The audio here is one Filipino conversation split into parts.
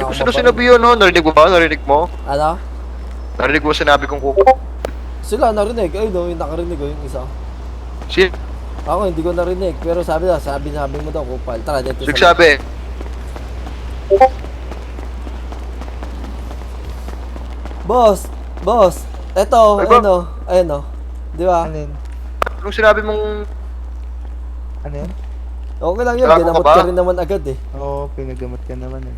ako Sino mabait. sinabi yun, no? Narinig mo ba? Narinig mo? Ano? Narinig mo sinabi kong kuko? Sila narinig. Ay, no, yung nakarinig ko, yung isa. Sino? Ako, hindi ko narinig. Pero sabi mo daw, kupal. Tara, dito Sino sabi? Boss. Eto, Ay, ba? ayun o. Di ba? Ano yun? Anong sinabi mong... Ano yun? Okay lang yun, Gago ka ginamot ba? ka rin naman agad eh. Oo, pinagamot ka naman eh.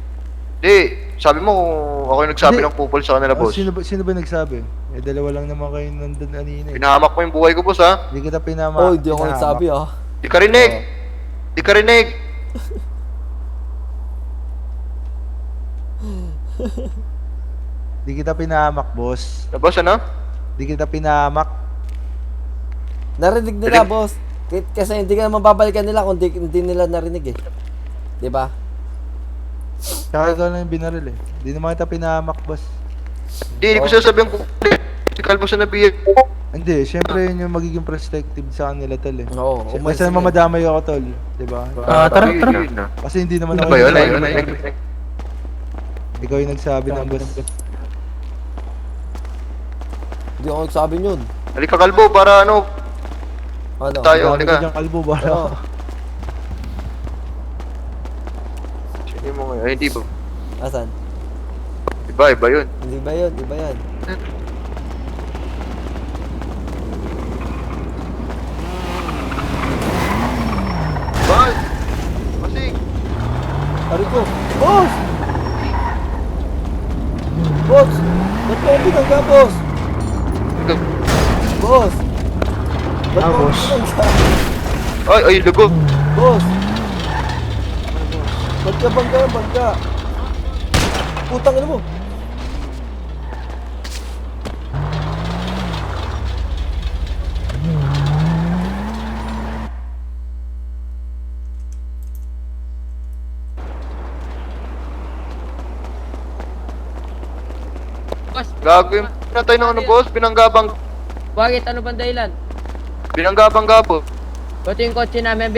Di, sabi mo, ako yung nagsabi Hindi. ng kupal sa kanila, boss. Sino ba nagsabi? Eh, dalawa lang naman kayo nandun kanina eh. Pinahamak mo yung buhay ko, boss, ha? Hindi kita Oh, hindi ako nagsabi ah. Di ka rinig! Di ka rinig! Hindi kita pinahamak, boss. Na, boss, ano? Hindi kita pinahamak. Narinig nila, boss. Kasi hindi ka naman babalikan nila kung hindi nila narinig eh. Di ba? Tsaka ikaw lang yung binaril eh. Hindi naman kita pinahamak, boss. Di ko sasabihin ko. Si Calvo sa nabiyag. Hindi, syempre yun yung magiging perspective sa kanila, tol eh. Oo, Kasi naman madamay ako, tol. Diba? Tara. Kasi hindi naman Ano ako ba yun? yung Ayun. Ikaw yung nagsabi ng boss. Hindi ako nagsabi yun. Halika, Calvo, para ano, Ano? tayo, Dami halika. ko diyang kalbo, bara. Oo. Sige mo ngayon. Ay, hindi ba? Asan? Iba yun. Hindi ba yun? Iba yan. Bal! Masing! Ari ko. Boss! Boss! Ba't mo pinangga, boss? Boss! Ba't mo boss. pinangga? Ay, lugo. Boss! Ba't ka bangga? Putang ina mo! Boss, Gago yung pinatay ng ano, boss? bakit ano bang dahilan? Binanggabang po. Pati yung kotse namin